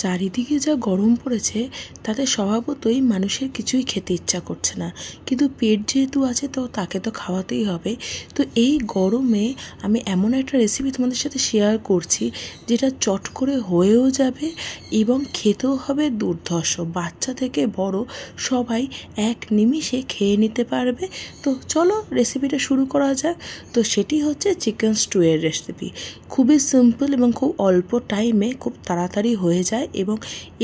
চারিদিকে যা গরম পড়েছে তাতে স্বভাবতই মানুষের কিছুই খেতে ইচ্ছা করছে না, কিন্তু পেট যেহেতু আছে তো তাকে তো খাওয়াতেই হবে। তো এই গরমে আমি এমন একটা রেসিপি তোমাদের সাথে শেয়ার করছি যেটা চট করে হয়েও যাবে এবং খেতেও হবে দুর্ধর্ষ। বাচ্চা থেকে বড় সবাই এক নিমিষে খেয়ে নিতে পারবে। তো চলো রেসিপিটা শুরু করা যাক। তো সেটি হচ্ছে চিকেন স্টুয়ের রেসিপি। খুবই সিম্পল এবং খুব অল্প টাইমে খুব তাড়াতাড়ি হয়ে যায় এবং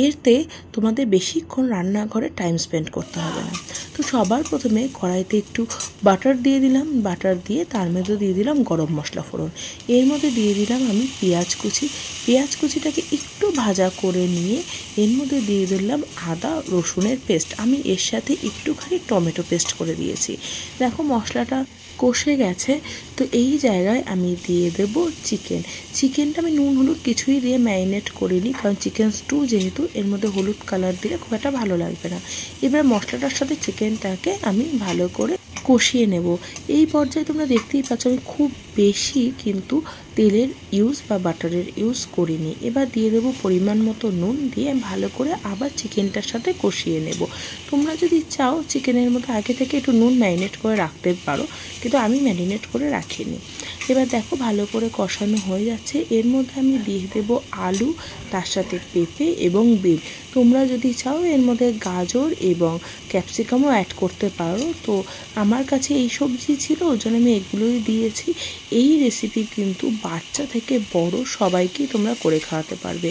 এতে তোমাদের বেশিক্ষণ রান্নাঘরে টাইম স্পেন্ড করতে হবে না। তো সবার প্রথমে কড়াইতে একটু বাটার দিয়ে দিলাম। বাটার দিয়ে তার মধ্যে দিয়ে দিলাম গরম মশলা ফোড়ন। এর মধ্যে দিয়ে দিলাম আমি পেঁয়াজ কুচি। পেঁয়াজ কুচিটাকে একটু ভাজা করে নিয়ে এর মধ্যে দিয়ে দিলাম আদা রসুনের পেস্ট। আমি এর সাথে একটুখানি টমেটো পেস্ট করে দিয়েছি। দেখো মশলাটা কষে গেছে। তো এই জায়গায় আমি দিয়ে দেব চিকেনটা আমি নুন হলুদ কিছুই দিয়ে ম্যারিনেট করিনি, কারণ চিকেন স্টু যেহেতু এর মধ্যে হলুদ কালার দিলে খুব একটা ভালো লাগবে না। এবার মশলাটার সাথে চিকেনটাকে আমি ভালো করে কষিয়ে নেব। এই পর্যায়ে তোমরা দেখতেই পাচ্ছ আমি খুব বেশি কিন্তু তেলের ইউজ বা বাটারের ইউজ করিনি। এবার দিয়ে দেবো পরিমাণ মতো নুন, দিয়ে ভালো করে আবার চিকেনটার সাথে কষিয়ে নেব। তোমরা যদি চাও চিকেনের মধ্যে আগে থেকে একটু নুন ম্যারিনেট করে রাখতে পারো, কিন্তু আমি ম্যারিনেট করে রাখিনি। এবার দেখো ভালো করে কষানো হয়ে যাচ্ছে। এর মধ্যে আমি দিয়ে দেবো আলু, তার সাথে পেঁপে এবং বিন। তোমরা যদি চাও এর মধ্যে গাজর এবং ক্যাপসিকামও অ্যাড করতে পারো। তো আমার কাছে এই সবজি ছিল, ওই জন্য আমি এগুলোই দিয়েছি। এই রেসিপি কিন্তু বাচ্চা থেকে বড় সবাইকেই তোমরা করে খাওয়াতে পারবে।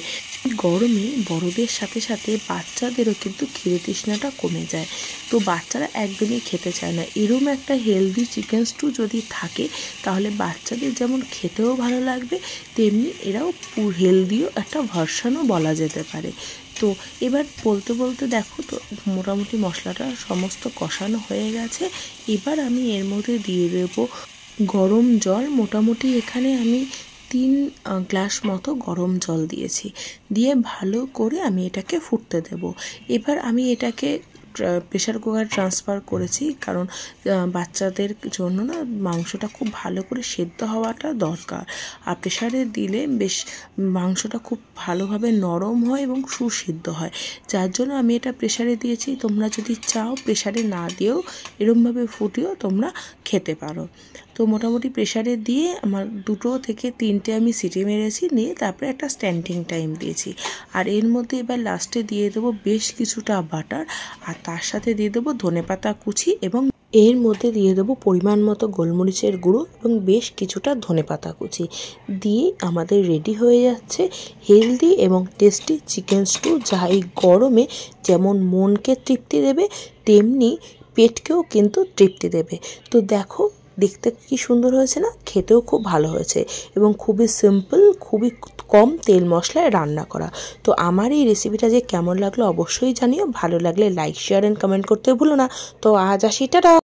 গরমে বড়দের সাথে সাথে বাচ্চাদেরও কিন্তু খিদে তৃষ্ণাটা কমে যায়। তো বাচ্চারা একদমই খেতে চায় না। এরকম একটা হেলদি চিকেন স্টু যদি থাকে তাহলে বাচ্চাদের যেমন খেতেও ভালো লাগবে, তেমনি এরাও হেলদিও একটা ভার্সানও বলা যেতে পারে। তো এবার বলতে বলতে দেখো তো মোটামুটি মশলাটা সমস্ত কষানো হয়ে গেছে। এবার আমি এর মধ্যে দিয়ে দেবো গরম জল। মোটামুটি এখানে আমি 3 গ্লাস মতো গরম জল দিয়েছি। দিয়ে ভালো করে আমি এটাকে ফুটতে দেব। এবার আমি এটাকে প্রেশার কুকারে ট্রান্সফার করেছি, কারণ বাচ্চাদের জন্য না মাংসটা খুব ভালো করে সেদ্ধ হওয়াটা দরকার। আর প্রেশারে দিলে বেশ মাংসটা খুব ভালোভাবে নরম হয় এবং সুসিদ্ধ হয়, যার জন্য আমি এটা প্রেশারে দিয়েছি। তোমরা যদি চাও প্রেশারে না দিয়েও এরমভাবে ফুটিয়েও তোমরা খেতে পারো। তো মোটামুটি প্রেশারে দিয়ে আমার 2 থেকে 3টে আমি সিটি মেরেছি, নিয়ে তারপরে একটা স্ট্যান্ডিং টাইম দিয়েছি। আর এর মধ্যে এবার লাস্টে দিয়ে দেবো বেশ কিছুটা বাটার, আর তার সাথে দিয়ে দেবো ধনেপাতা কুচি এবং এর মধ্যে দিয়ে দেবো পরিমাণ মতো গোলমরিচের গুঁড়ো এবং বেশ কিছুটা ধনেপাতা কুচি। দিয়ে আমাদের রেডি হয়ে যাচ্ছে হেলদি এবং টেস্টি চিকেন স্টু, যা এই গরমে যেমন মনকে তৃপ্তি দেবে তেমনি পেটকেও কিন্তু তৃপ্তি দেবে। তো দেখো দেখতে কি সুন্দর হয়েছে না, খেতেও খুব ভালো হয়েছে এবং খুবই সিম্পল, খুবই কম তেল মশলায় রান্না করা। তো আমার এই রেসিপিটা যে কেমন লাগলো অবশ্যই জানিও। ভালো লাগলে লাইক শেয়ার অ্যান্ড কমেন্ট করতে ভুলো না। তো আজ আসি, টাটা।